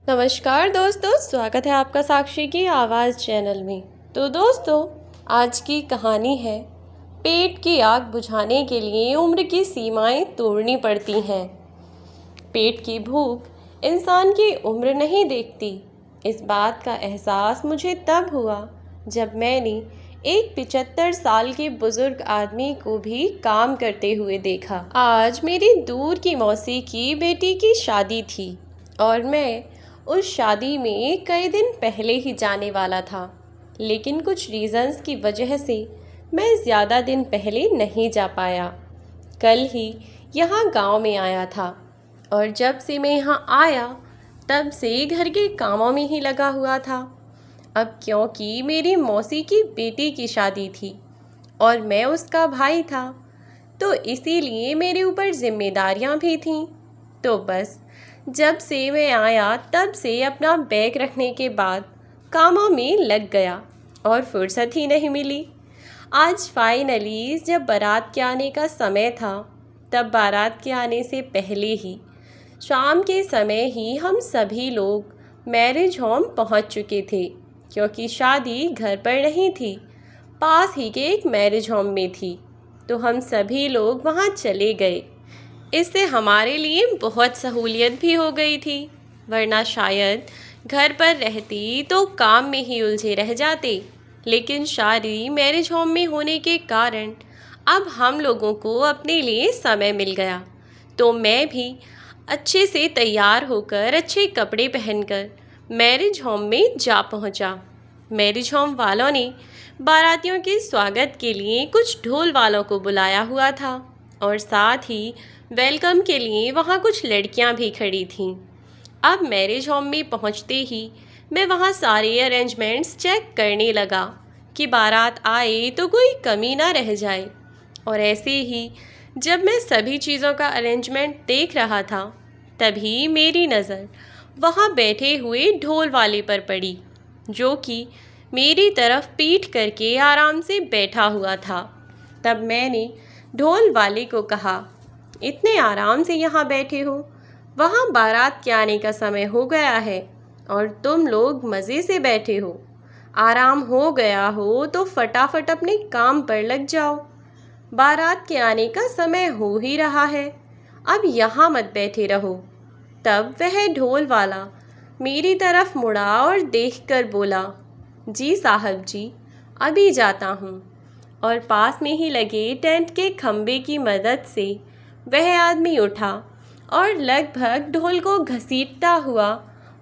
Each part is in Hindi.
नमस्कार दोस्तों, स्वागत है आपका साक्षी की आवाज़ चैनल में। तो दोस्तों, आज की कहानी है पेट की आग बुझाने के लिए उम्र की सीमाएं तोड़नी पड़ती हैं। पेट की भूख इंसान की उम्र नहीं देखती। इस बात का एहसास मुझे तब हुआ जब मैंने एक 75 साल के बुजुर्ग आदमी को भी काम करते हुए देखा। आज मेरी दूर की मौसी की बेटी की शादी थी और मैं उस शादी में कई दिन पहले ही जाने वाला था, लेकिन कुछ रीज़न्स की वजह से मैं ज़्यादा दिन पहले नहीं जा पाया। कल ही यहाँ गांव में आया था और जब से मैं यहाँ आया तब से घर के कामों में ही लगा हुआ था। अब क्योंकि मेरी मौसी की बेटी की शादी थी और मैं उसका भाई था, तो इसीलिए मेरे ऊपर जिम्मेदारियाँ भी थीं। तो बस जब से मैं आया तब से अपना बैग रखने के बाद कामों में लग गया और फुर्सत ही नहीं मिली। आज फाइनली जब बारात के आने का समय था, तब बारात के आने से पहले ही शाम के समय ही हम सभी लोग मैरिज होम पहुंच चुके थे, क्योंकि शादी घर पर नहीं थी, पास ही के एक मैरिज होम में थी। तो हम सभी लोग वहां चले गए। इससे हमारे लिए बहुत सहूलियत भी हो गई थी, वरना शायद घर पर रहती तो काम में ही उलझे रह जाते। लेकिन शादी मैरिज होम में होने के कारण अब हम लोगों को अपने लिए समय मिल गया। तो मैं भी अच्छे से तैयार होकर अच्छे कपड़े पहनकर मैरिज होम में जा पहुंचा। मैरिज होम वालों ने बारातियों के स्वागत के लिए कुछ ढोल वालों को बुलाया हुआ था और साथ ही वेलकम के लिए वहाँ कुछ लड़कियाँ भी खड़ी थीं। अब मैरिज होम में पहुँचते ही मैं वहाँ सारे अरेंजमेंट्स चेक करने लगा कि बारात आए तो कोई कमी ना रह जाए। और ऐसे ही जब मैं सभी चीज़ों का अरेंजमेंट देख रहा था, तभी मेरी नज़र वहाँ बैठे हुए ढोल वाले पर पड़ी, जो कि मेरी तरफ पीठ करके आराम से बैठा हुआ था। तब मैंने ढोल वाले को कहा, इतने आराम से यहाँ बैठे हो, वहाँ बारात के आने का समय हो गया है और तुम लोग मज़े से बैठे हो। आराम हो गया हो तो फटाफट अपने काम पर लग जाओ। बारात के आने का समय हो ही रहा है, अब यहाँ मत बैठे रहो। तब वह ढोल वाला मेरी तरफ मुड़ा और देखकर बोला, जी साहब जी, अभी जाता हूँ। और पास में ही लगे टेंट के खंबे की मदद से वह आदमी उठा और लगभग ढोल को घसीटता हुआ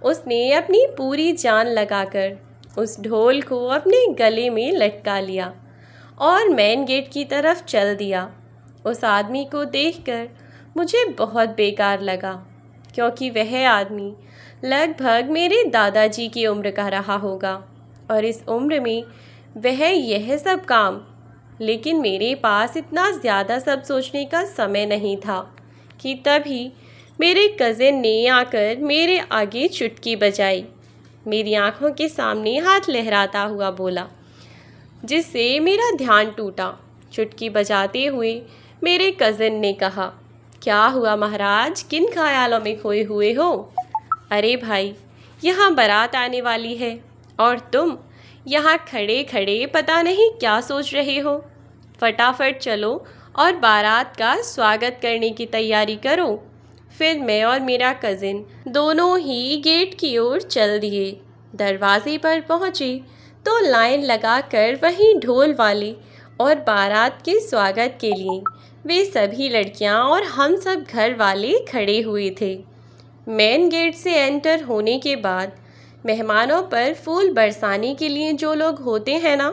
उसने अपनी पूरी जान लगाकर उस ढोल को अपने गले में लटका लिया और मेन गेट की तरफ चल दिया। उस आदमी को देखकर मुझे बहुत बेकार लगा, क्योंकि वह आदमी लगभग मेरे दादाजी की उम्र का रहा होगा और इस उम्र में वह यह सब काम। लेकिन मेरे पास इतना ज़्यादा सब सोचने का समय नहीं था कि तभी मेरे कज़िन ने आकर मेरे आगे चुटकी बजाई। मेरी आंखों के सामने हाथ लहराता हुआ बोला, जिससे मेरा ध्यान टूटा। चुटकी बजाते हुए मेरे कज़िन ने कहा, क्या हुआ महाराज, किन ख्यालों में खोए हुए हो? अरे भाई, यहाँ बारात आने वाली है और तुम यहाँ खड़े खड़े पता नहीं क्या सोच रहे हो। फटाफट चलो और बारात का स्वागत करने की तैयारी करो। फिर मैं और मेरा कज़िन दोनों ही गेट की ओर चल दिए। दरवाजे पर पहुँचे तो लाइन लगाकर वहीं ढोल वाले और बारात के स्वागत के लिए वे सभी लड़कियां और हम सब घर वाले खड़े हुए थे। मेन गेट से एंटर होने के बाद मेहमानों पर फूल बरसाने के लिए जो लोग होते हैं ना,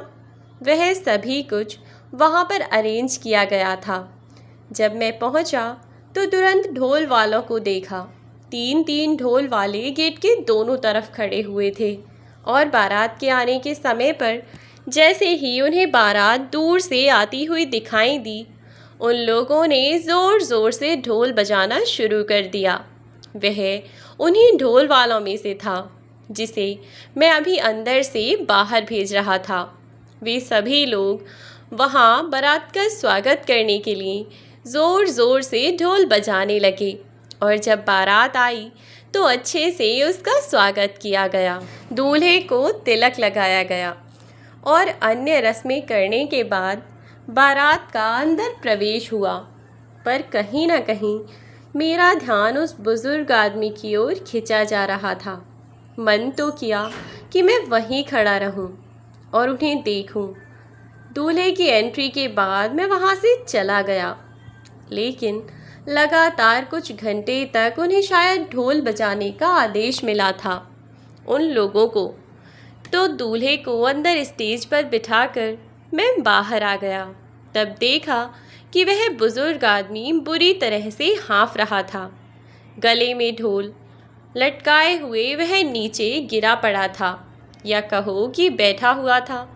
वह सभी कुछ वहाँ पर अरेंज किया गया था। जब मैं पहुँचा तो तुरंत ढोल वालों को देखा। 3-3 ढोल वाले गेट के दोनों तरफ खड़े हुए थे और बारात के आने के समय पर जैसे ही उन्हें बारात दूर से आती हुई दिखाई दी, उन लोगों ने ज़ोर ज़ोर से ढोल बजाना शुरू कर दिया। वह उन्हीं ढोल वालों में से था जिसे मैं अभी अंदर से बाहर भेज रहा था। वे सभी लोग वहाँ बारात का स्वागत करने के लिए ज़ोर ज़ोर से ढोल बजाने लगे और जब बारात आई तो अच्छे से उसका स्वागत किया गया। दूल्हे को तिलक लगाया गया और अन्य रस्में करने के बाद बारात का अंदर प्रवेश हुआ। पर कहीं ना कहीं मेरा ध्यान उस बुज़ुर्ग आदमी की ओर खिंचा जा रहा था। मन तो किया कि मैं वहीं खड़ा रहूं और उन्हें देखूं। दूल्हे की एंट्री के बाद मैं वहां से चला गया, लेकिन लगातार कुछ घंटे तक उन्हें शायद ढोल बजाने का आदेश मिला था उन लोगों को। तो दूल्हे को अंदर स्टेज पर बिठाकर मैं बाहर आ गया। तब देखा कि वह बुज़ुर्ग आदमी बुरी तरह से हाँफ रहा था। गले में ढोल लटकाए हुए वह नीचे गिरा पड़ा था, या कहो कि बैठा हुआ था।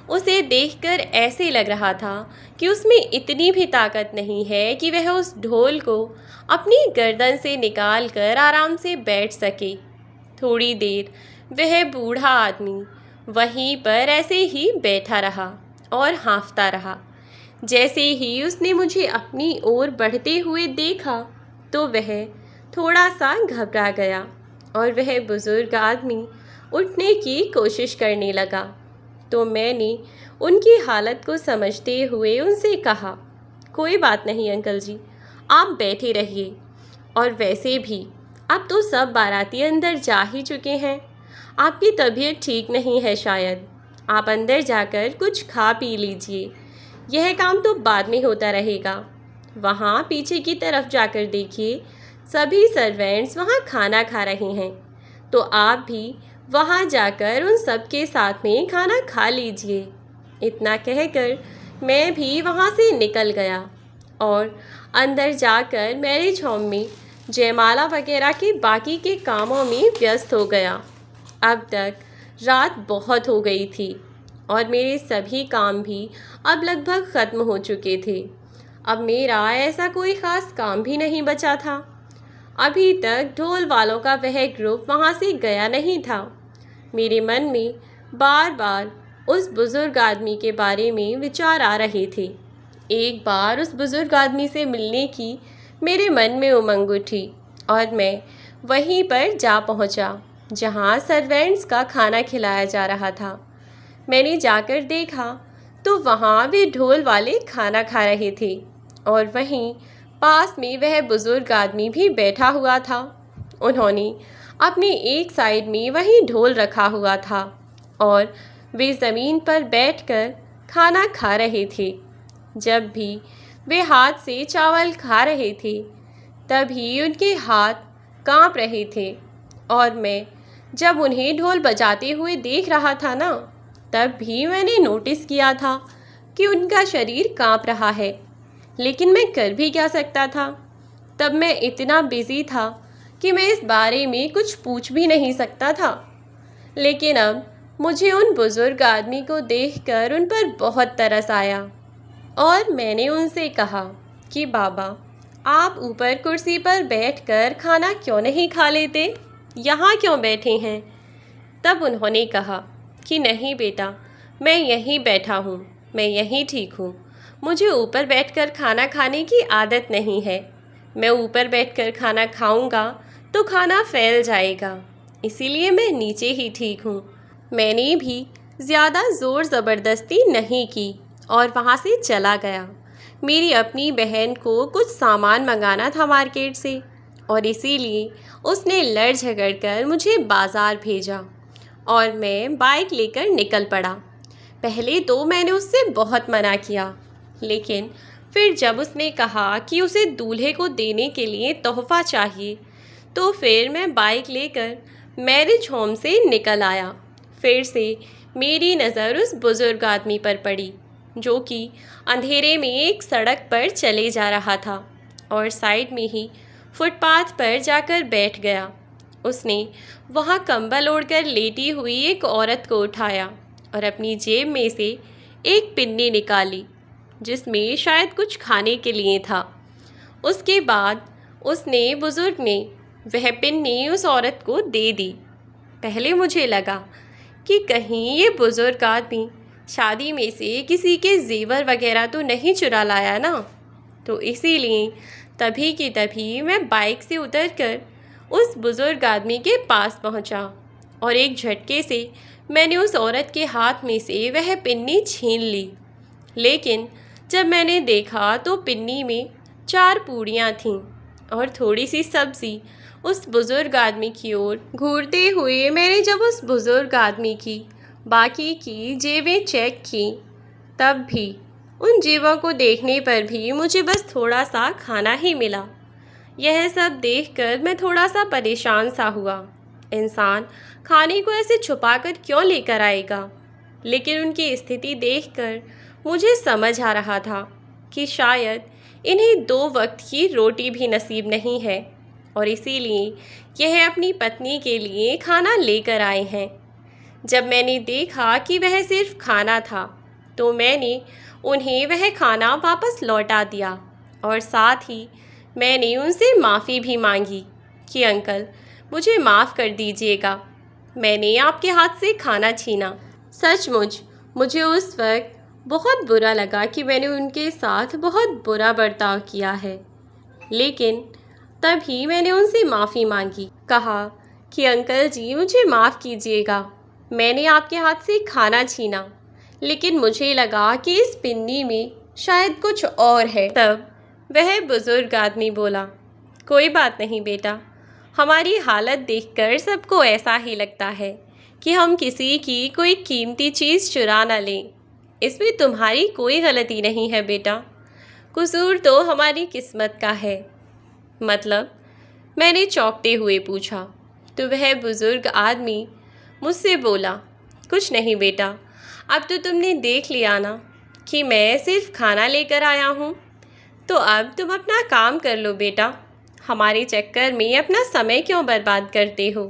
उसे देखकर ऐसे लग रहा था कि उसमें इतनी भी ताकत नहीं है कि वह उस ढोल को अपनी गर्दन से निकाल कर आराम से बैठ सके। थोड़ी देर वह बूढ़ा आदमी वहीं पर ऐसे ही बैठा रहा और हाँफता रहा। जैसे ही उसने मुझे अपनी ओर बढ़ते हुए देखा तो वह थोड़ा सा घबरा गया और वह बुज़ुर्ग आदमी उठने की कोशिश करने लगा। तो मैंने उनकी हालत को समझते हुए उनसे कहा, कोई बात नहीं अंकल जी, आप बैठे रहिए। और वैसे भी अब तो सब बाराती अंदर जा ही चुके हैं। आपकी तबीयत ठीक नहीं है शायद। आप अंदर जाकर कुछ खा पी लीजिए, यह काम तो बाद में होता रहेगा। वहाँ पीछे की तरफ जाकर देखिए, सभी सर्वेंट्स वहाँ खाना खा रहे हैं, तो आप भी वहाँ जाकर उन सब के साथ में खाना खा लीजिए। इतना कहकर मैं भी वहाँ से निकल गया और अंदर जाकर मैरिज होम में जयमाला वगैरह के बाकी के कामों में व्यस्त हो गया। अब तक रात बहुत हो गई थी और मेरे सभी काम भी अब लगभग ख़त्म हो चुके थे। अब मेरा ऐसा कोई ख़ास काम भी नहीं बचा था। अभी तक ढोल वालों का वह ग्रुप वहाँ से गया नहीं था। मेरे मन में बार बार उस बुज़ुर्ग आदमी के बारे में विचार आ रहे थे। एक बार उस बुज़ुर्ग आदमी से मिलने की मेरे मन में उमंग उठी और मैं वहीं पर जा पहुँचा जहाँ सर्वेंट्स का खाना खिलाया जा रहा था। मैंने जाकर देखा तो वहाँ वे ढोल वाले खाना खा रहे थे और वहीं पास में वह बुज़ुर्ग आदमी भी बैठा हुआ था। उन्होंने अपनी एक साइड में वहीं ढोल रखा हुआ था और वे ज़मीन पर बैठकर खाना खा रहे थे। जब भी वे हाथ से चावल खा रहे थे तभी उनके हाथ कांप रहे थे और मैं जब उन्हें ढोल बजाते हुए देख रहा था ना, तब भी मैंने नोटिस किया था कि उनका शरीर कांप रहा है। लेकिन मैं कर भी क्या सकता था। तब मैं इतना बिज़ी था कि मैं इस बारे में कुछ पूछ भी नहीं सकता था। लेकिन अब मुझे उन बुज़ुर्ग आदमी को देखकर उन पर बहुत तरस आया और मैंने उनसे कहा कि बाबा, आप ऊपर कुर्सी पर बैठकर खाना क्यों नहीं खा लेते, यहाँ क्यों बैठे हैं। तब उन्होंने कहा कि नहीं बेटा, मैं यहीं बैठा हूँ, मैं यहीं ठीक हूँ। मुझे ऊपर बैठकर खाना खाने की आदत नहीं है। मैं ऊपर बैठकर खाना खाऊंगा तो खाना फैल जाएगा, इसीलिए मैं नीचे ही ठीक हूँ। मैंने भी ज़्यादा ज़ोर ज़बरदस्ती नहीं की और वहाँ से चला गया। मेरी अपनी बहन को कुछ सामान मंगाना था मार्केट से और इसीलिए उसने लड़ झगड़ कर मुझे बाज़ार भेजा और मैं बाइक लेकर निकल पड़ा। पहले तो मैंने उससे बहुत मना किया, लेकिन फिर जब उसने कहा कि उसे दूल्हे को देने के लिए तोहफ़ा चाहिए, तो फिर मैं बाइक लेकर मैरिज होम से निकल आया। फिर से मेरी नज़र उस बुज़ुर्ग आदमी पर पड़ी जो कि अंधेरे में एक सड़क पर चले जा रहा था और साइड में ही फुटपाथ पर जाकर बैठ गया। उसने वहाँ कंबल ओढ़कर लेटी हुई एक औरत को उठाया और अपनी जेब में से एक पिन्नी निकाली जिसमें शायद कुछ खाने के लिए था। उसके बाद उसने बुज़ुर्ग ने वह पिन्नी उस औरत को दे दी। पहले मुझे लगा कि कहीं ये बुज़ुर्ग आदमी शादी में से किसी के जेवर वगैरह तो नहीं चुरा लाया ना, तो इसीलिए तभी की तभी मैं बाइक से उतरकर उस बुज़ुर्ग आदमी के पास पहुंचा और एक झटके से मैंने उस औरत के हाथ में से वह पिन्नी छीन ली। लेकिन जब मैंने देखा तो पिन्नी में 4 पूड़ियाँ थीं और थोड़ी सी सब्ज़ी। उस बुज़ुर्ग आदमी की ओर घूरते हुए मैंने जब उस बुज़ुर्ग आदमी की बाकी की जेबें चेक की, तब भी उन जेबों को देखने पर भी मुझे बस थोड़ा सा खाना ही मिला। यह सब देखकर मैं थोड़ा सा परेशान सा हुआ। इंसान खाने को ऐसे छुपाकर क्यों लेकर आएगा? लेकिन उनकी स्थिति देखकर मुझे समझ आ रहा था कि शायद इन्हें 2 वक्त की रोटी भी नसीब नहीं है और इसीलिए यह अपनी पत्नी के लिए खाना लेकर आए हैं। जब मैंने देखा कि वह सिर्फ खाना था, तो मैंने उन्हें वह खाना वापस लौटा दिया और साथ ही मैंने उनसे माफ़ी भी मांगी कि अंकल, मुझे माफ़ कर दीजिएगा, मैंने आपके हाथ से खाना छीना। सचमुच मुझे उस वक्त बहुत बुरा लगा कि मैंने उनके साथ बहुत बुरा बर्ताव किया है। लेकिन तभी मैंने उनसे माफ़ी मांगी, कहा कि अंकल जी, मुझे माफ़ कीजिएगा, मैंने आपके हाथ से खाना छीना, लेकिन मुझे लगा कि इस पिन्नी में शायद कुछ और है। तब वह बुज़ुर्ग आदमी बोला, कोई बात नहीं बेटा, हमारी हालत देखकर सबको ऐसा ही लगता है कि हम किसी की कोई कीमती चीज़ चुरा न लें। इसमें तुम्हारी कोई गलती नहीं है बेटा, कसूर तो हमारी किस्मत का है। मतलब? मैंने चौंकते हुए पूछा। तो वह बुज़ुर्ग आदमी मुझसे बोला, कुछ नहीं बेटा, अब तो तुमने देख लिया ना कि मैं सिर्फ खाना लेकर आया हूँ, तो अब तुम अपना काम कर लो बेटा, हमारे चक्कर में अपना समय क्यों बर्बाद करते हो?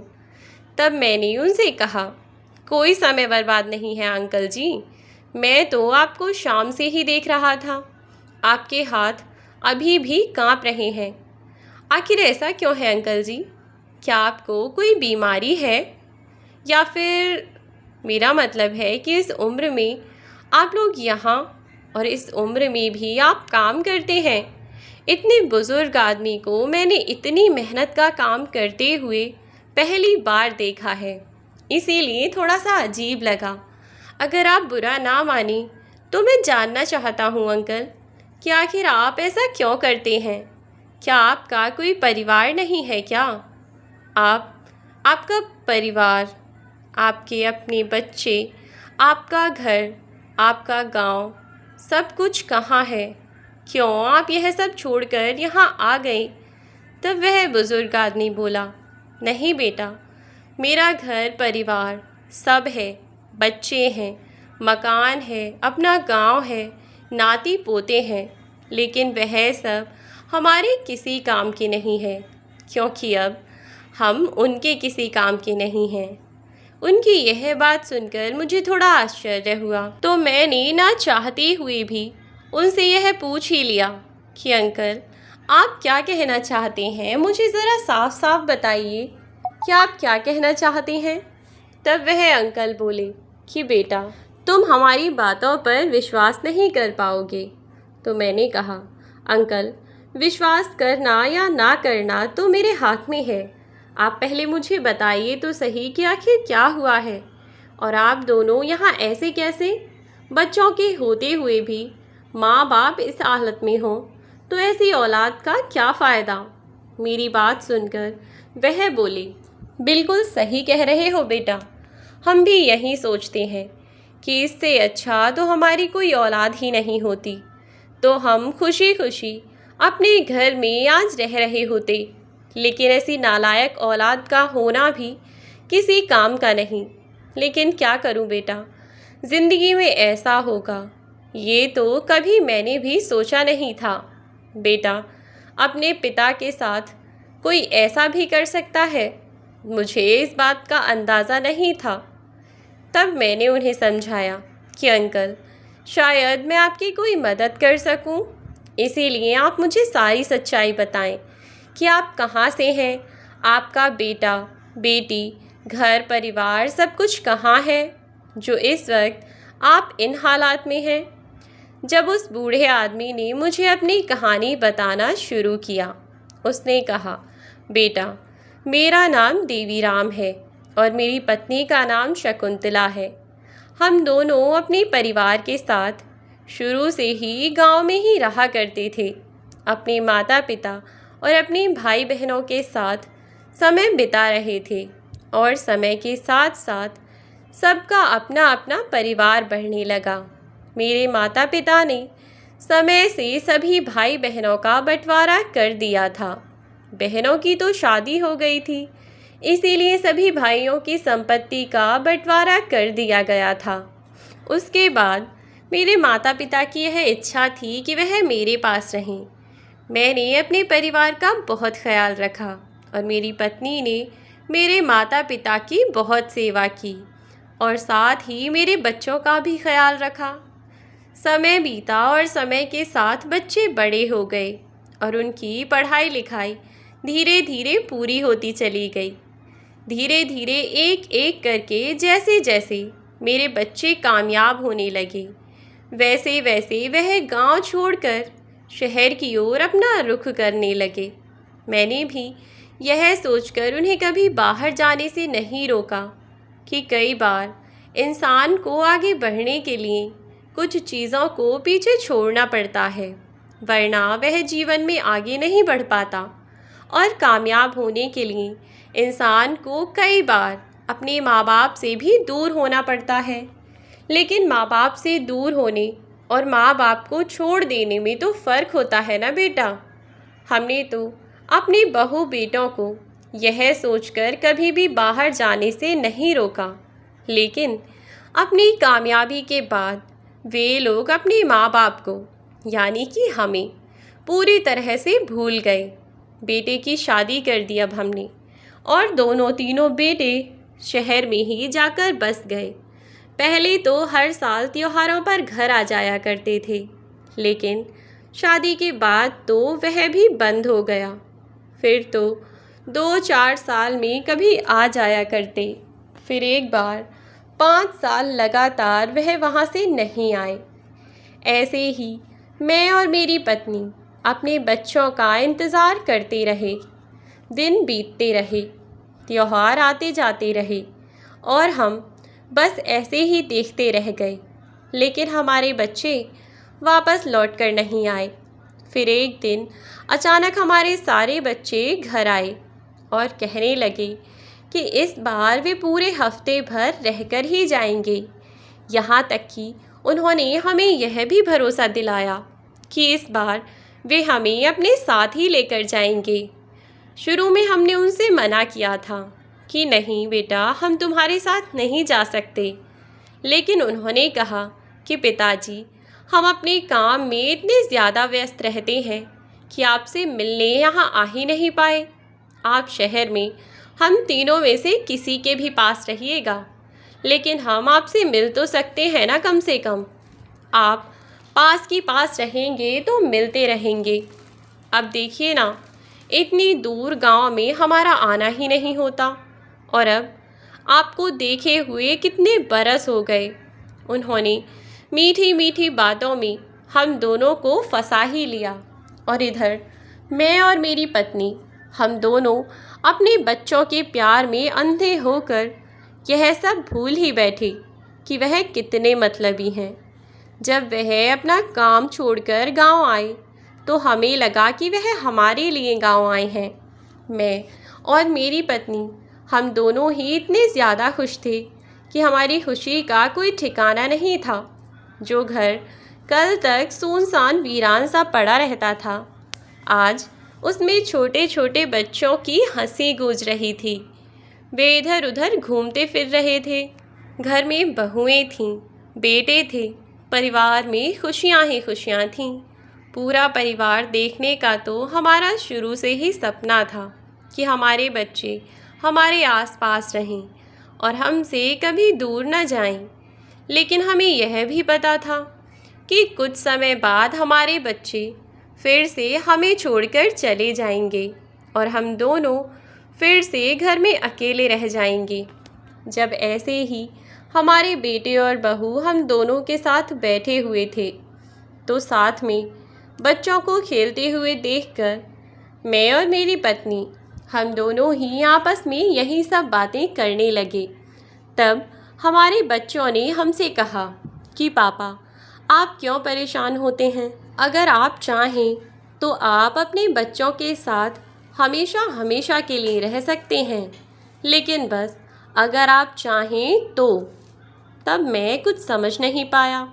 तब मैंने उनसे कहा, कोई समय बर्बाद नहीं है अंकल जी, मैं तो आपको शाम से ही देख रहा था, आपके हाथ अभी भी काँप रहे हैं। आखिर ऐसा क्यों है अंकल जी? क्या आपको कोई बीमारी है? या फिर मेरा मतलब है कि इस उम्र में आप लोग यहाँ और इस उम्र में भी आप काम करते हैं। इतने बुज़ुर्ग आदमी को मैंने इतनी मेहनत का काम करते हुए पहली बार देखा है, इसीलिए थोड़ा सा अजीब लगा। अगर आप बुरा ना माने तो मैं जानना चाहता हूँ अंकल कि आखिर आप ऐसा क्यों करते हैं? क्या आपका कोई परिवार नहीं है क्या? आपका परिवार, आपके अपने बच्चे, आपका घर, आपका गांव, सब कुछ कहाँ है? क्यों आप यह सब छोड़कर यहाँ आ गए? तब वह बुज़ुर्ग आदमी बोला, नहीं बेटा, मेरा घर परिवार सब है, बच्चे हैं, मकान है, अपना गांव है, नाती पोते हैं, लेकिन वह सब हमारे किसी काम के नहीं है, क्योंकि अब हम उनके किसी काम के नहीं हैं। उनकी यह बात सुनकर मुझे थोड़ा आश्चर्य हुआ, तो मैंने ना चाहते हुए भी उनसे यह पूछ ही लिया कि अंकल, आप क्या कहना चाहते हैं? मुझे ज़रा साफ साफ बताइए कि आप क्या कहना चाहते हैं? तब वह अंकल बोले कि बेटा, तुम हमारी बातों पर विश्वास नहीं कर पाओगे। तो मैंने कहा, अंकल, विश्वास करना या ना करना तो मेरे हाथ में है। आप पहले मुझे बताइए तो सही कि आखिर क्या हुआ है, और आप दोनों यहाँ ऐसे कैसे? बच्चों के होते हुए भी माँ बाप इस हालत में हो तो ऐसी औलाद का क्या फ़ायदा? मेरी बात सुनकर वह बोले, बिल्कुल सही कह रहे हो बेटा, हम भी यही सोचते हैं कि इससे अच्छा तो हमारी कोई औलाद ही नहीं होती, तो हम खुशी खुशी अपने घर में आज रह रहे होते। लेकिन ऐसी नालायक औलाद का होना भी किसी काम का नहीं। लेकिन क्या करूं बेटा, ज़िंदगी में ऐसा होगा ये तो कभी मैंने भी सोचा नहीं था। बेटा, अपने पिता के साथ कोई ऐसा भी कर सकता है? मुझे इस बात का अंदाज़ा नहीं था। तब मैंने उन्हें समझाया कि अंकल, शायद मैं आपकी कोई मदद कर सकूं, इसीलिए आप मुझे सारी सच्चाई बताएं कि आप कहाँ से हैं, आपका बेटा बेटी, घर परिवार सब कुछ कहाँ है जो इस वक्त आप इन हालात में हैं। जब उस बूढ़े आदमी ने मुझे अपनी कहानी बताना शुरू किया, उसने कहा, बेटा, मेरा नाम देवीराम है और मेरी पत्नी का नाम शकुंतला है। हम दोनों अपने परिवार के साथ शुरू से ही गांव में ही रहा करते थे। अपने माता पिता और अपने भाई बहनों के साथ समय बिता रहे थे और समय के साथ साथ सबका अपना अपना परिवार बढ़ने लगा। मेरे माता पिता ने समय से सभी भाई बहनों का बंटवारा कर दिया था। बहनों की तो शादी हो गई थी, इसीलिए सभी भाइयों की संपत्ति का बंटवारा कर दिया गया था। उसके बाद मेरे माता पिता की यह इच्छा थी कि वह मेरे पास रहें। मैंने अपने परिवार का बहुत ख्याल रखा और मेरी पत्नी ने मेरे माता पिता की बहुत सेवा की और साथ ही मेरे बच्चों का भी ख्याल रखा। समय बीता और समय के साथ बच्चे बड़े हो गए और उनकी पढ़ाई लिखाई धीरे धीरे पूरी होती चली गई। धीरे धीरे एक एक करके जैसे जैसे मेरे बच्चे कामयाब होने लगे, वैसे वैसे वह गांव छोड़कर शहर की ओर अपना रुख करने लगे। मैंने भी यह सोचकर उन्हें कभी बाहर जाने से नहीं रोका कि कई बार इंसान को आगे बढ़ने के लिए कुछ चीज़ों को पीछे छोड़ना पड़ता है, वरना वह जीवन में आगे नहीं बढ़ पाता। और कामयाब होने के लिए इंसान को कई बार अपने माँ बाप से भी दूर होना पड़ता है। लेकिन माँ बाप से दूर होने और माँ बाप को छोड़ देने में तो फ़र्क होता है ना बेटा। हमने तो अपने बहू बेटों को यह सोचकर कभी भी बाहर जाने से नहीं रोका, लेकिन अपनी कामयाबी के बाद वे लोग अपने माँ बाप को यानी कि हमें पूरी तरह से भूल गए। बेटे की शादी कर दी अब हमने और दोनों तीनों बेटे शहर में ही जाकर बस गए। पहले तो हर साल त्योहारों पर घर आ जाया करते थे, लेकिन शादी के बाद तो वह भी बंद हो गया। फिर तो 2-4 साल में कभी आ जाया करते, फिर एक बार 5 साल लगातार वह वहाँ से नहीं आए। ऐसे ही मैं और मेरी पत्नी अपने बच्चों का इंतज़ार करते रहे। दिन बीतते रहे, त्योहार आते जाते रहे और हम बस ऐसे ही देखते रह गए, लेकिन हमारे बच्चे वापस लौट कर नहीं आए। फिर एक दिन अचानक हमारे सारे बच्चे घर आए और कहने लगे कि इस बार वे पूरे हफ्ते भर रहकर ही जाएंगे। यहाँ तक कि उन्होंने हमें यह भी भरोसा दिलाया कि इस बार वे हमें अपने साथ ही लेकर जाएंगे। शुरू में हमने उनसे मना किया था कि नहीं बेटा, हम तुम्हारे साथ नहीं जा सकते, लेकिन उन्होंने कहा कि पिताजी, हम अपने काम में इतने ज़्यादा व्यस्त रहते हैं कि आपसे मिलने यहाँ आ ही नहीं पाए। आप शहर में हम तीनों में से किसी के भी पास रहिएगा, लेकिन हम आपसे मिल तो सकते हैं ना। कम से कम आप पास की पास रहेंगे तो मिलते रहेंगे। अब देखिए ना, इतनी दूर गांव में हमारा आना ही नहीं होता और अब आपको देखे हुए कितने बरस हो गए। उन्होंने मीठी मीठी बातों में हम दोनों को फंसा ही लिया और इधर मैं और मेरी पत्नी हम दोनों अपने बच्चों के प्यार में अंधे होकर यह सब भूल ही बैठे कि वह कितने मतलबी हैं। जब वह अपना काम छोड़कर गांव आए तो हमें लगा कि वह हमारे लिए गांव आए हैं। मैं और मेरी पत्नी हम दोनों ही इतने ज़्यादा खुश थे कि हमारी खुशी का कोई ठिकाना नहीं था। जो घर कल तक सुनसान वीरान सा पड़ा रहता था, आज उसमें छोटे छोटे बच्चों की हंसी गूंज रही थी। वे इधर उधर घूमते फिर रहे थे। घर में बहुएं थीं, बेटे थे, परिवार में खुशियां ही खुशियां थीं। पूरा परिवार देखने का तो हमारा शुरू से ही सपना था कि हमारे बच्चे हमारे आसपास रहें और हमसे कभी दूर न जाएं। लेकिन हमें यह भी पता था कि कुछ समय बाद हमारे बच्चे फिर से हमें छोड़कर चले जाएंगे और हम दोनों फिर से घर में अकेले रह जाएंगे। जब ऐसे ही हमारे बेटे और बहू हम दोनों के साथ बैठे हुए थे तो साथ में बच्चों को खेलते हुए देखकर मैं और मेरी पत्नी हम दोनों ही आपस में यही सब बातें करने लगे। तब हमारे बच्चों ने हमसे कहा कि पापा, आप क्यों परेशान होते हैं? अगर आप चाहें तो आप अपने बच्चों के साथ हमेशा हमेशा के लिए रह सकते हैं, लेकिन बस अगर आप चाहें तो। तब मैं कुछ समझ नहीं पाया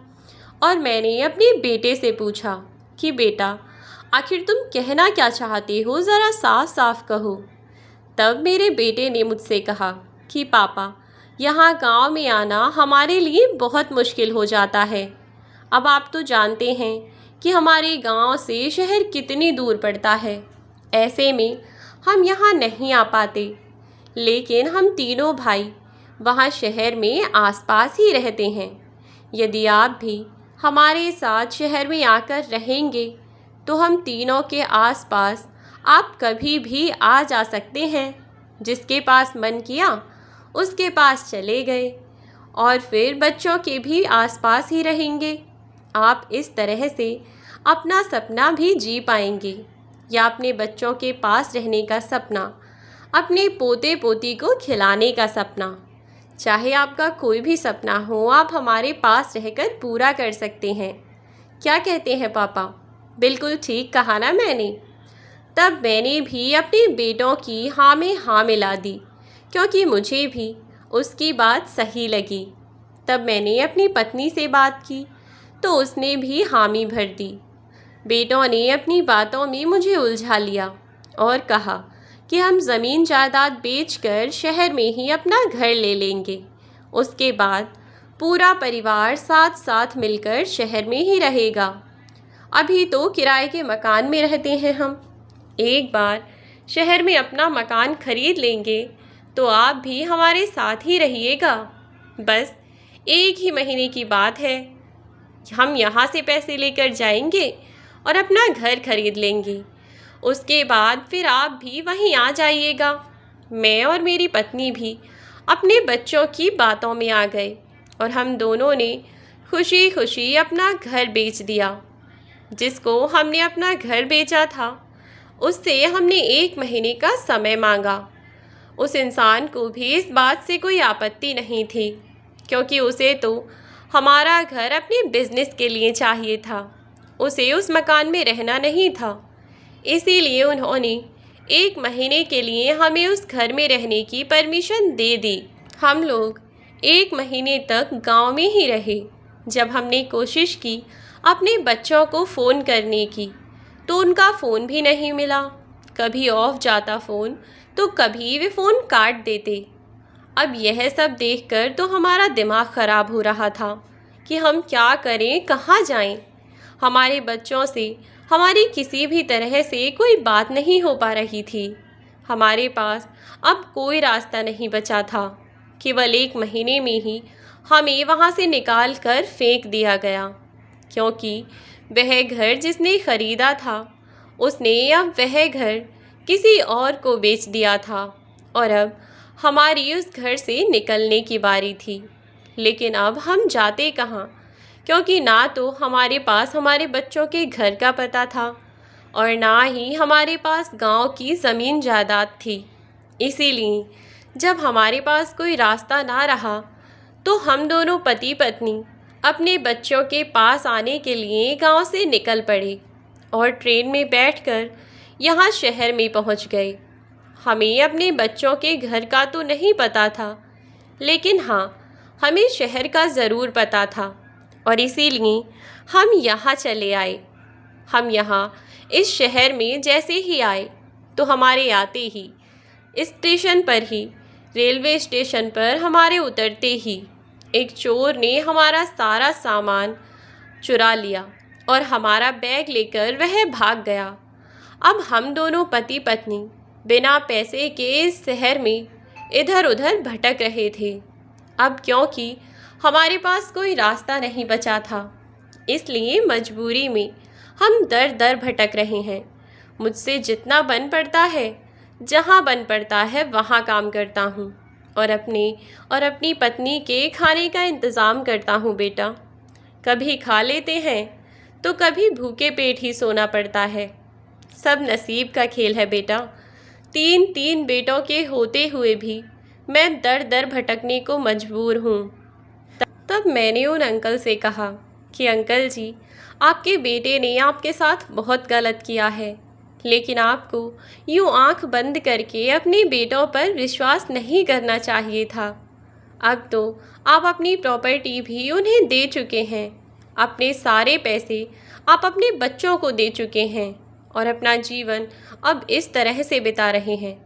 और मैंने अपने बेटे से पूछा कि बेटा, आखिर तुम कहना क्या चाहते हो, ज़रा साफ साफ कहो। तब मेरे बेटे ने मुझसे कहा कि पापा, यहाँ गांव में आना हमारे लिए बहुत मुश्किल हो जाता है। अब आप तो जानते हैं कि हमारे गांव से शहर कितनी दूर पड़ता है। ऐसे में हम यहाँ नहीं आ पाते, लेकिन हम तीनों भाई वहाँ शहर में आसपास ही रहते हैं। यदि आप भी हमारे साथ शहर में आकर रहेंगे तो हम तीनों के आसपास आप कभी भी आ जा सकते हैं। जिसके पास मन किया उसके पास चले गए और फिर बच्चों के भी आसपास ही रहेंगे। आप इस तरह से अपना सपना भी जी पाएंगे, या अपने बच्चों के पास रहने का सपना, अपने पोते पोती को खिलाने का सपना। चाहे आपका कोई भी सपना हो, आप हमारे पास रहकर पूरा कर सकते हैं। क्या कहते हैं पापा? बिल्कुल ठीक कहा ना मैंने? तब मैंने भी अपने बेटों की हाँ में हाँ मिला दी, क्योंकि मुझे भी उसकी बात सही लगी। तब मैंने अपनी पत्नी से बात की तो उसने भी हामी भर दी। बेटों ने अपनी बातों में मुझे उलझा लिया और कहा कि हम ज़मीन जायदाद बेचकर शहर में ही अपना घर ले लेंगे। उसके बाद पूरा परिवार साथ साथ मिलकर शहर में ही रहेगा। अभी तो किराए के मकान में रहते हैं हम। एक बार शहर में अपना मकान खरीद लेंगे तो आप भी हमारे साथ ही रहिएगा। बस 1 ही महीने की बात है, हम यहाँ से पैसे लेकर जाएंगे और अपना घर खरीद लेंगे। उसके बाद फिर आप भी वहीं आ जाइएगा। मैं और मेरी पत्नी भी अपने बच्चों की बातों में आ गए और हम दोनों ने खुशी खुशी अपना घर बेच दिया। जिसको हमने अपना घर बेचा था उससे हमने 1 महीने का समय मांगा। उस इंसान को भी इस बात से कोई आपत्ति नहीं थी, क्योंकि उसे तो हमारा घर अपने बिजनेस के लिए चाहिए था। उसे उस मकान में रहना नहीं था। इसीलिए उन्होंने 1 महीने के लिए हमें उस घर में रहने की परमिशन दे दी। हम लोग 1 महीने तक गांव में ही रहे। जब हमने कोशिश की अपने बच्चों को फ़ोन करने की तो उनका फ़ोन भी नहीं मिला। कभी ऑफ जाता फ़ोन तो कभी वे फ़ोन काट देते। अब यह सब देखकर तो हमारा दिमाग ख़राब हो रहा था कि हम क्या करें, कहाँ जाएं। हमारे बच्चों से हमारी किसी भी तरह से कोई बात नहीं हो पा रही थी। हमारे पास अब कोई रास्ता नहीं बचा था। केवल 1 महीने में ही हमें वहाँ से निकाल कर फेंक दिया गया, क्योंकि वह घर जिसने ख़रीदा था उसने अब वह घर किसी और को बेच दिया था और अब हमारी उस घर से निकलने की बारी थी। लेकिन अब हम जाते कहाँ, क्योंकि ना तो हमारे पास हमारे बच्चों के घर का पता था और ना ही हमारे पास गांव की ज़मीन जायदाद थी। इसीलिए जब हमारे पास कोई रास्ता ना रहा तो हम दोनों पति पत्नी अपने बच्चों के पास आने के लिए गांव से निकल पड़े और ट्रेन में बैठकर यहाँ शहर में पहुँच गए। हमें अपने बच्चों के घर का तो नहीं पता था, लेकिन हाँ, हमें शहर का ज़रूर पता था और इसीलिए हम यहाँ चले आए। हम यहाँ इस शहर में जैसे ही आए तो हमारे आते ही स्टेशन पर ही, रेलवे स्टेशन पर हमारे उतरते ही एक चोर ने हमारा सारा सामान चुरा लिया और हमारा बैग लेकर वह भाग गया। अब हम दोनों पति पत्नी बिना पैसे के इस शहर में इधर उधर भटक रहे थे। अब क्योंकि हमारे पास कोई रास्ता नहीं बचा था, इसलिए मजबूरी में हम दर दर भटक रहे हैं। मुझसे जितना बन पड़ता है, जहाँ बन पड़ता है वहाँ काम करता हूँ और अपनी पत्नी के खाने का इंतज़ाम करता हूँ बेटा। कभी खा लेते हैं तो कभी भूखे पेट ही सोना पड़ता है। सब नसीब का खेल है बेटा। तीन तीन बेटों के होते हुए भी मैं दर दर भटकने को मजबूर हूँ। तब मैंने उन अंकल से कहा कि अंकल जी, आपके बेटे ने आपके साथ बहुत गलत किया है, लेकिन आपको यूँ आंख बंद करके अपने बेटों पर विश्वास नहीं करना चाहिए था। अब तो आप अपनी प्रॉपर्टी भी उन्हें दे चुके हैं, अपने सारे पैसे आप अपने बच्चों को दे चुके हैं और अपना जीवन अब इस तरह से बिता रहे हैं।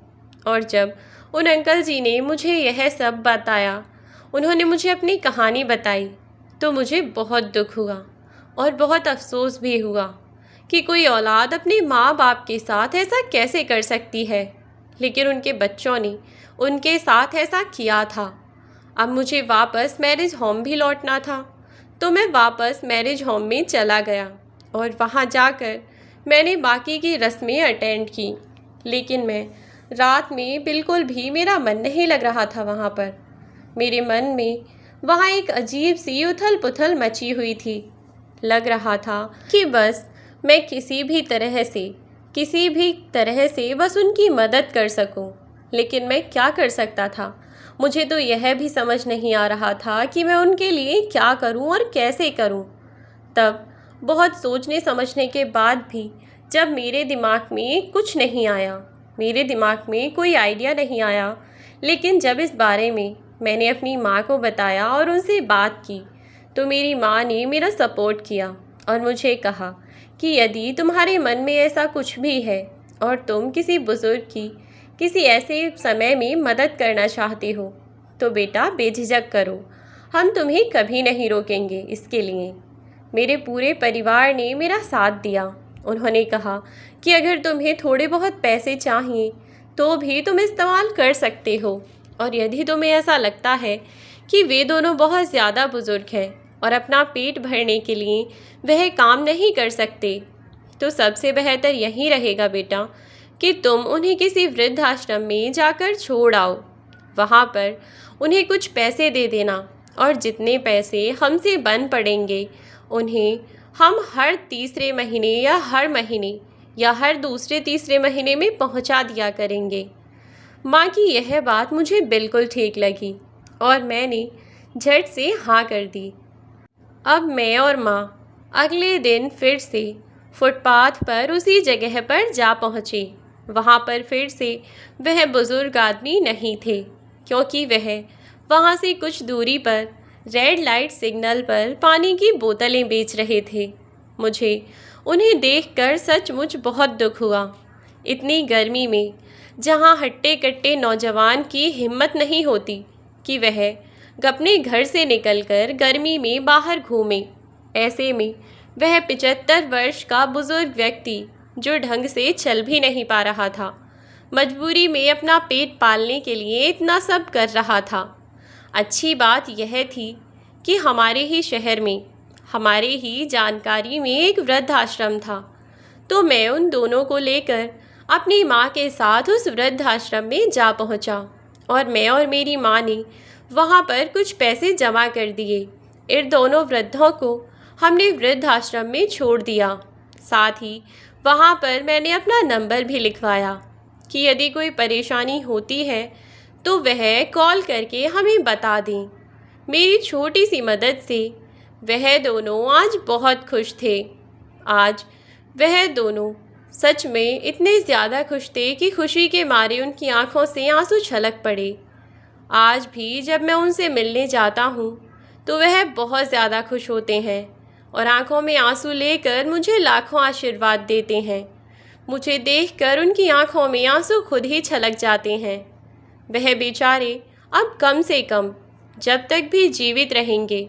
और जब उन अंकल जी ने मुझे यह सब बताया, उन्होंने मुझे अपनी कहानी बताई, तो मुझे बहुत दुख हुआ और बहुत अफसोस भी हुआ कि कोई औलाद अपने माँ बाप के साथ ऐसा कैसे कर सकती है। लेकिन उनके बच्चों ने उनके साथ ऐसा किया था। अब मुझे वापस मैरिज होम भी लौटना था, तो मैं वापस मैरिज होम में चला गया और वहाँ जाकर मैंने बाकी की रस्में अटेंड की। लेकिन मैं रात में बिल्कुल भी मेरा मन नहीं लग रहा था वहाँ पर। मेरे मन में वहाँ एक अजीब सी उथल पुथल मची हुई थी। लग रहा था कि बस मैं किसी भी तरह से बस उनकी मदद कर सकूं। लेकिन मैं क्या कर सकता था? मुझे तो यह भी समझ नहीं आ रहा था कि मैं उनके लिए क्या करूं और कैसे करूं। तब बहुत सोचने समझने के बाद भी जब मेरे दिमाग में कुछ नहीं आया, मेरे दिमाग में कोई आइडिया नहीं आया, लेकिन जब इस बारे में मैंने अपनी माँ को बताया और उनसे बात की, तो मेरी माँ ने मेरा सपोर्ट किया और मुझे कहा कि यदि तुम्हारे मन में ऐसा कुछ भी है और तुम किसी बुज़ुर्ग की किसी ऐसे समय में मदद करना चाहते हो, तो बेटा बेझिझक करो, हम तुम्हें कभी नहीं रोकेंगे इसके लिए। मेरे पूरे परिवार ने मेरा साथ दिया। उन्होंने कहा कि अगर तुम्हें थोड़े बहुत पैसे चाहिए तो भी तुम इस्तेमाल कर सकते हो, और यदि तुम्हें ऐसा लगता है कि वे दोनों बहुत ज़्यादा बुज़ुर्ग हैं और अपना पेट भरने के लिए वह काम नहीं कर सकते, तो सबसे बेहतर यही रहेगा बेटा कि तुम उन्हें किसी वृद्धाश्रम में जाकर छोड़ आओ। वहाँ पर उन्हें कुछ पैसे दे देना और जितने पैसे हमसे बन पड़ेंगे उन्हें हम हर तीसरे महीने या हर महीने या हर दूसरे तीसरे महीने में पहुँचा दिया करेंगे। माँ की यह बात मुझे बिल्कुल ठीक लगी और मैंने झट से हाँ कर दी। अब मैं और माँ अगले दिन फिर से फुटपाथ पर उसी जगह पर जा पहुँचे। वहाँ पर फिर से वह बुज़ुर्ग आदमी नहीं थे, क्योंकि वह वहाँ से कुछ दूरी पर रेड लाइट सिग्नल पर पानी की बोतलें बेच रहे थे। मुझे उन्हें देखकर सचमुच बहुत दुख हुआ। इतनी गर्मी में जहाँ हट्टे कट्टे नौजवान की हिम्मत नहीं होती कि वह अपने घर से निकलकर गर्मी में बाहर घूमे, ऐसे में वह 75 वर्ष का बुज़ुर्ग व्यक्ति जो ढंग से चल भी नहीं पा रहा था, मजबूरी में अपना पेट पालने के लिए इतना सब कर रहा था। अच्छी बात यह थी कि हमारे ही शहर में, हमारे ही जानकारी में एक वृद्धाश्रम था, तो मैं उन दोनों को लेकर अपनी माँ के साथ उस वृद्धाश्रम में जा पहुँचा और मैं और मेरी माँ ने वहाँ पर कुछ पैसे जमा कर दिए। इन दोनों वृद्धों को हमने वृद्धाश्रम में छोड़ दिया। साथ ही वहाँ पर मैंने अपना नंबर भी लिखवाया कि यदि कोई परेशानी होती है तो वह कॉल करके हमें बता दें। मेरी छोटी सी मदद से वह दोनों आज बहुत खुश थे। आज वह दोनों सच में इतने ज़्यादा खुश थे कि खुशी के मारे उनकी आंखों से आंसू छलक पड़े। आज भी जब मैं उनसे मिलने जाता हूँ तो वह बहुत ज़्यादा खुश होते हैं और आंखों में आंसू लेकर मुझे लाखों आशीर्वाद देते हैं। मुझे देखकर उनकी आंखों में आंसू खुद ही छलक जाते हैं। वह बेचारे अब कम से कम जब तक भी जीवित रहेंगे,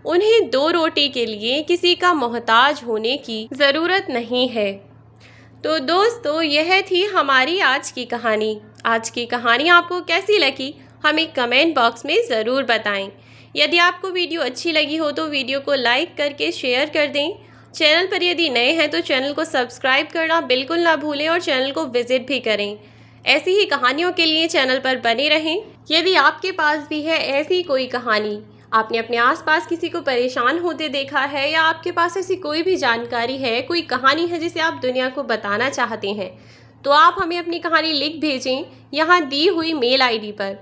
उन्हें 2 रोटी के लिए किसी का मोहताज होने की ज़रूरत नहीं है। तो दोस्तों, यह थी हमारी आज की कहानी। आज की कहानी आपको कैसी लगी हमें कमेंट बॉक्स में ज़रूर बताएं। यदि आपको वीडियो अच्छी लगी हो तो वीडियो को लाइक करके शेयर कर दें। चैनल पर यदि नए हैं तो चैनल को सब्सक्राइब करना बिल्कुल ना भूलें और चैनल को विज़िट भी करें। ऐसी ही कहानियों के लिए चैनल पर बने रहें। यदि आपके पास भी है ऐसी कोई कहानी, आपने अपने आसपास किसी को परेशान होते देखा है, या आपके पास ऐसी कोई भी जानकारी है, कोई कहानी है जिसे आप दुनिया को बताना चाहते हैं, तो आप हमें अपनी कहानी लिख भेजें यहाँ दी हुई मेल आईडी पर।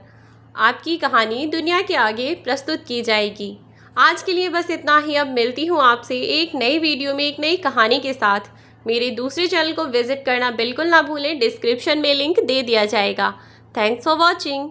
आपकी कहानी दुनिया के आगे प्रस्तुत की जाएगी। आज के लिए बस इतना ही। अब मिलती हूँ आपसे एक नई वीडियो में एक नई कहानी के साथ। मेरे दूसरे चैनल को विजिट करना बिल्कुल ना भूलें, डिस्क्रिप्शन में लिंक दे दिया जाएगा। Thanks for watching.